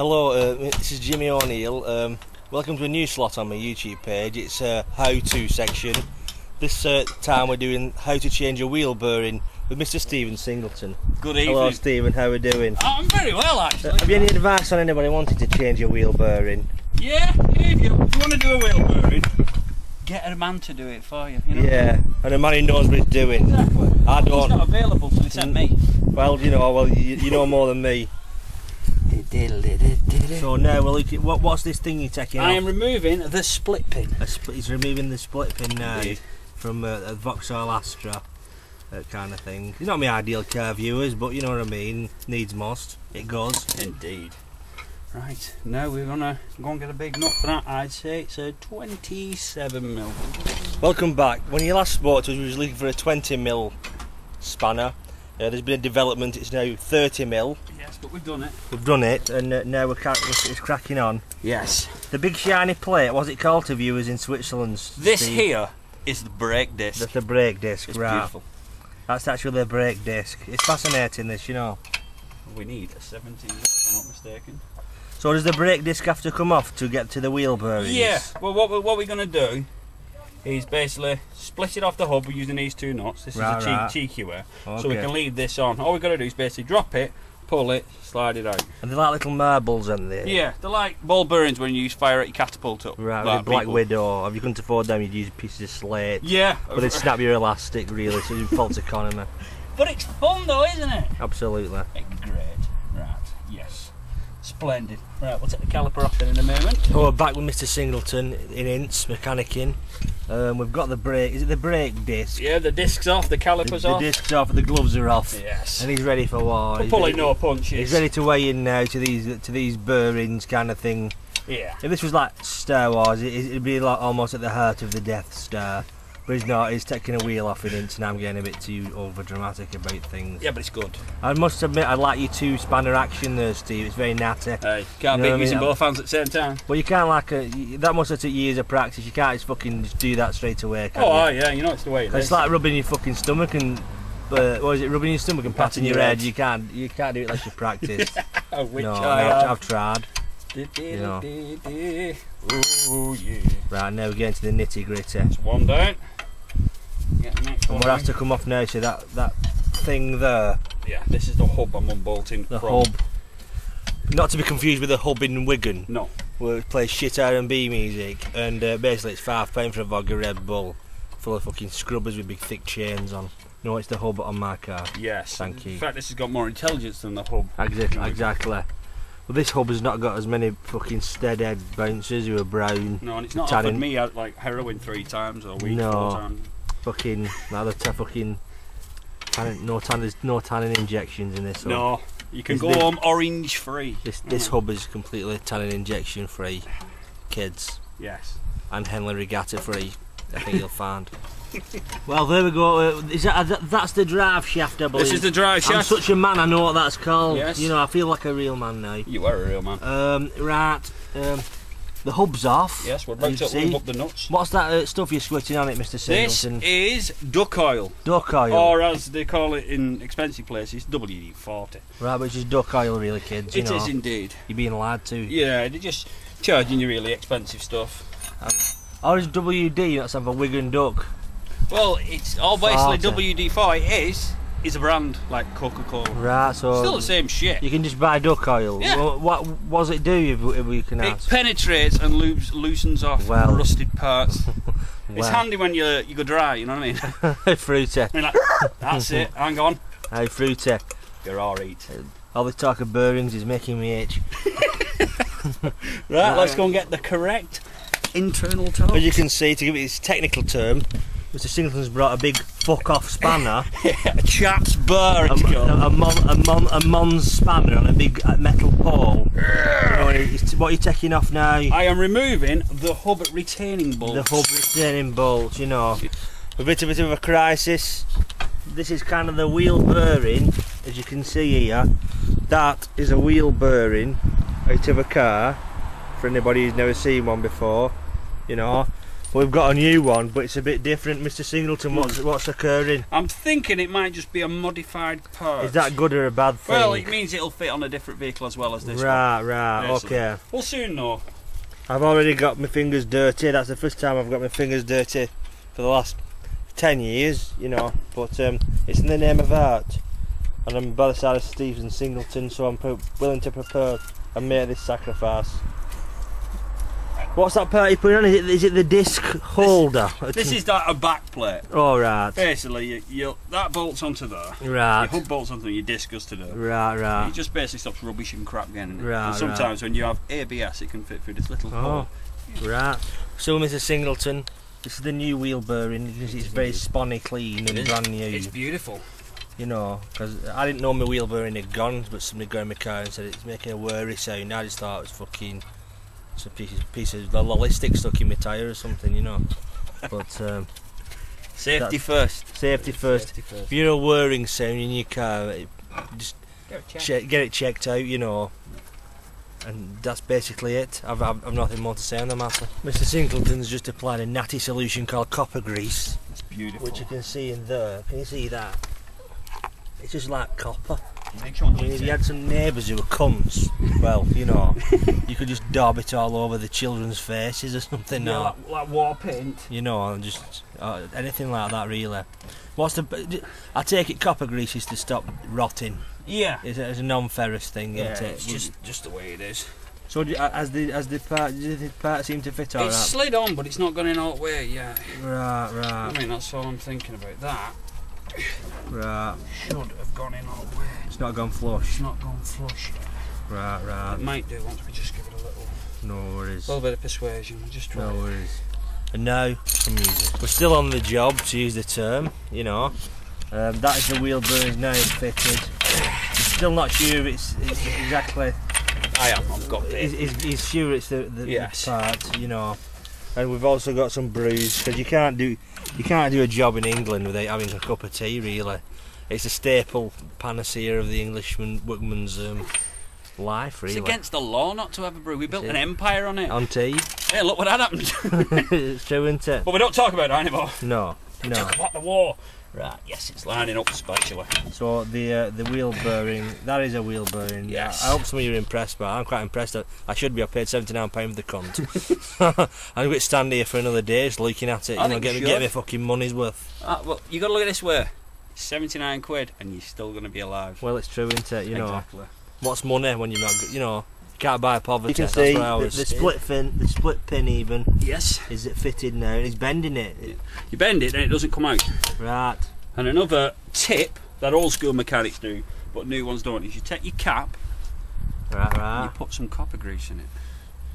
Hello, this is Jimmy O'Neill. Welcome to a new slot on my YouTube page. It's a how-to section. This time we're doing how to change a wheel bearing with Mr. Stephen Singleton. Good evening. Hello Stephen, how are we doing? I'm very well actually. Have you any advice on anybody wanting to change a wheel bearing? Yeah, if you want to do a wheel bearing, get a man to do it for you, you know? Yeah, and a man who knows what he's doing. Exactly. I don't. He's not available, so he sent me. Well, you know more than me. So now we'll look at what's this thing you're taking off? I am removing the split pin. He's removing the split pin now. Indeed. From a Vauxhall Astra, that kind of thing. It's not my ideal car, viewers, but you know what I mean. Needs must. It goes. Indeed. Right, now we're gonna go and get a big nut for that. I'd say it's a 27mm. Welcome back. When you last spoke to us, we was looking for a 20mm spanner. There's been a development. It's now 30mm. Yes, but we've done it. We've done it, and now it's cracking on. Yes. The big shiny plate. What's it called to viewers in Switzerland? This Steve? here is the brake disc. That's the brake disc, It's right? beautiful. That's actually the brake disc. It's fascinating, this, you know. We need a 17, if I'm not mistaken. So does the brake disc have to come off to get to the wheel bearings? Yeah. Well, what we're going to do is basically split it off the hub using these two nuts. This is a cheeky way. Okay. So we can leave this on. All we've got to do is basically drop it, pull it, slide it out. And they're like little marbles, aren't they? Yeah, they're like ball bearings when you use fire at your catapult up. Right, like with Black people. Widow. If you couldn't afford them, you'd use pieces of slate. Yeah. But they'd snap your elastic, really, so you'd fault economy. But it's fun though, isn't it? Absolutely. It's great. Right, yes. Splendid. Right, we'll take the caliper off then in a moment. Oh, we're back with Mr. Singleton in Ince, mechanicking. We've got the brake. Is it the brake disc? Yeah, the disc's off, the caliper's off. The disc's off, the gloves are off. Yes. And he's ready for war. We're pulling no punches. He's ready to weigh in now to these bearings kind of thing. Yeah. If this was like Star Wars, it'd be like almost at the heart of the Death Star. But he's not. He's taking a wheel off in Ince, and I'm getting a bit too over dramatic about things. Yeah, but it's good. I must admit, I like your two spanner action there, Steve. It's very natty. Hey, can't You know beat using what I mean? both hands at the same time. Well, you can't that must have took years of practice. You can't just fucking just do that straight away. Can Oh, you? yeah, you know it's the way it is. It's like rubbing your fucking stomach and what is it? Rubbing your stomach and patting your head. You can't do it unless you practice. Which No, I I've tried. You know. Ooh, yeah. Right, now we're getting to the nitty gritty. It's one down. Get the next And one. what has to come off now? So that thing there, Yeah, this is the hub I'm unbolting the from. hub. Not to be confused with the hub in Wigan, No. where it plays shit R&B music, and basically it's £5 for a vodka Red Bull, full of fucking scrubbers with big thick chains on. No, it's the hub on my car. Yes. Thank you. In fact, this has got more intelligence than the hub. Exactly. Well, this hub has not got as many fucking steadhead bouncers who are brown. No, and it's not tannin. offered me like heroin 3 times or weed No. 4 times. Fucking fucking tannin, no tannin injections in this. No, you can Is go this- home orange free. This hub is completely tannin injection free, kids, Yes. and Henley Regatta free. I think you'll find. Well, there we go. That's the drive shaft, I believe. This is the drive I'm shaft. such a man. I know what that's called. Yes. You know, I feel like a real man now. You are a real man. Right. The hub's off. Yes, we're about to see. lube up the nuts. What's that stuff you're squirting on it, Mr. This Singleton? is duck oil. Duck oil. Or as they call it in expensive places, WD-40. Right, which is duck oil, really, kids. It you is know. indeed. You're being lied to. Yeah, they're just charging you really expensive stuff. Or is WD not something for Wigan Duck? Well, it's all basically 40. WD-40 is a brand like Coca-Cola. Right, so Still the same shit. you can just buy duck oil. Yeah. Well, what does it do if we can It ask? penetrates and loosens off Well. rusted parts. It's Well. handy when you go dry, you know what I mean? Fruity. You're like, that's it, hang on. Hey, fruity. You're alright. All the talk of bearings is making me itch. Right, let's go and get the correct internal torque. As you can see, to give it its technical term, Mr. Singleton's brought a big fuck-off spanner. A chap's bar, it's called. a Mons spanner on a big metal pole. You know, what are you taking off now? I am removing the hub retaining bolts. The hub retaining bolts, you know. A bit of a crisis. This is kind of the wheel bearing, as you can see here. That is a wheel bearing out of a car, for anybody who's never seen one before, you know. We've got a new one, but it's a bit different. Mr. Singleton, what's occurring? I'm thinking it might just be a modified part. Is that good or a bad thing? Well, it means it'll fit on a different vehicle as well as this one. Right, okay. We'll soon know. I've already got my fingers dirty. That's the first time I've got my fingers dirty for the last 10 years, you know. But it's in the name of art. And I'm by the side of Stephen Singleton, so I'm willing to prepare and make this sacrifice. What's that part you're putting on? Is it the disc holder? This is like a back plate. Oh, right. Basically, that bolts onto there. Right. Your hub bolts onto your disc goes to there. Right. It just basically stops rubbish and crap getting in it. Right, and sometimes when you have ABS, it can fit through this little hole. Right. So, Mr. Singleton, this is the new wheel bearing. It's very sponny clean and brand new. It's beautiful. You know, because I didn't know my wheel bearing had gone, but somebody got in my car and said it's making a whirry sound. I just thought it was fucking... It's a piece of lolly stick stuck in my tyre or something, you know. But safety first. Safety first. If you're a whirring sound in your car, just get it checked out, you know. And that's basically it. I've nothing more to say on the matter. Mr. Singleton's just applied a natty solution called copper grease. It's beautiful. Which you can see in there. Can you see that? It's just like copper. Make sure if you had some neighbours who were cunts, well, you know, you could just daub it all over the children's faces or something. Yeah, like war paint. You know, just anything like that, really. I take it copper grease is to stop rotting. Yeah. It's a non-ferrous thing, yeah, isn't it? It's just the way it is. So as the part seem to fit all right? It's slid on, but it's not gone in all the way yet. Right. I mean, that's all I'm thinking about. That should have gone in all the way. It's not gone flush. It's not gone flush yet. Right. It might do once we just give it a little. No worries. A little bit of persuasion. We'll just try. No worries. And now some music. We're still on the job, to use the term. You know, that is the wheel bearing now fitted. He's still not sure it's exactly. I am. I've got it. He's sure it's the yes. part. You know. And we've also got some brews because you can't do a job in England without having a cup of tea. Really, it's a staple panacea of the workman's life. Really, it's against the law not to have a brew. We built an empire on it. On tea. Yeah, look what happened. It's true, isn't it? But we don't talk about that anymore. No. Talk about the war. Right. Yes, it's lining up spatula. So the wheel bearing, that is a wheel bearing. Yes. I hope some of you are impressed, but I'm quite impressed. I should be. I paid £79 for the cunt. I'm going to stand here for another day just looking at it. Get me fucking money's worth. Well, you got to look at it this way. 79 quid, and you're still going to be alive. Well, it's true, isn't it? You know. Exactly. What's money when you're not? You know. You can't buy poverty. You can That's see the split pin even. Yes. Is it fitted now? And he's bending it. You bend it, and it doesn't come out. Right. And another tip that old school mechanics do, but new ones don't, is you take your cap and you put some copper grease in it.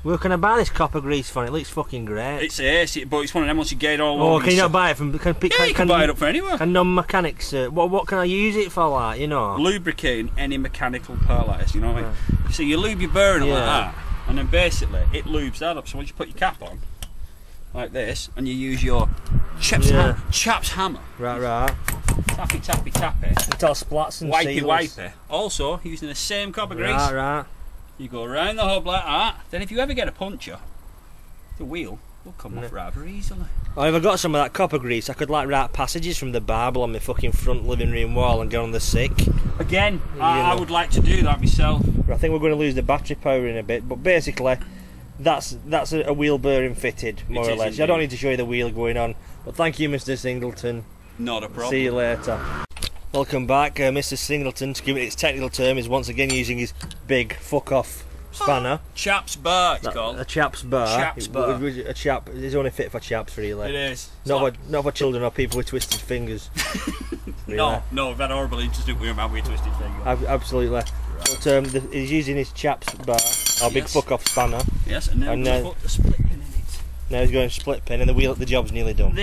Where can I buy this copper grease from? It looks fucking great. It's ace, but it's one of them once you get it all over. Oh, can you not buy it from? You can buy it up for anywhere. Can non-mechanics? What can I use it for? Like, you know, lubricating any mechanical part like this. You know what I mean? So you lube your bearing like that, and then basically it lubes that up. So once you put your cap on, like this, and you use your chap's hammer. Right. Tappy. It's all splats and wipey. Also, using the same copper grease. Right. You go around the hub like that. Then if you ever get a puncture, the wheel will come off rather easily. Oh, if I got some of that copper grease, I could like write passages from the Bible on my fucking front living room wall and get on the sick. Again, I would like to do that myself. I think we're going to lose the battery power in a bit, but basically, that's a wheel bearing fitted, more or less. Indeed. I don't need to show you the wheel going on, but thank you, Mr. Singleton. Not a problem. See you later. Welcome back. Mr. Singleton, to give it its technical term, is once again using his big fuck-off spanner. Chap's bar, it's called. A chap's bar. Chap's bar. A chap is only fit for chaps, really. It is. Not for children or people with twisted fingers. Really. No, we've had horrible incident with a man with a twisted finger. Absolutely. Right. But he's using his chap's bar, our big fuck-off spanner. Yes, and now he's put the split pin in it. Now he's going split pin, and the job's nearly done.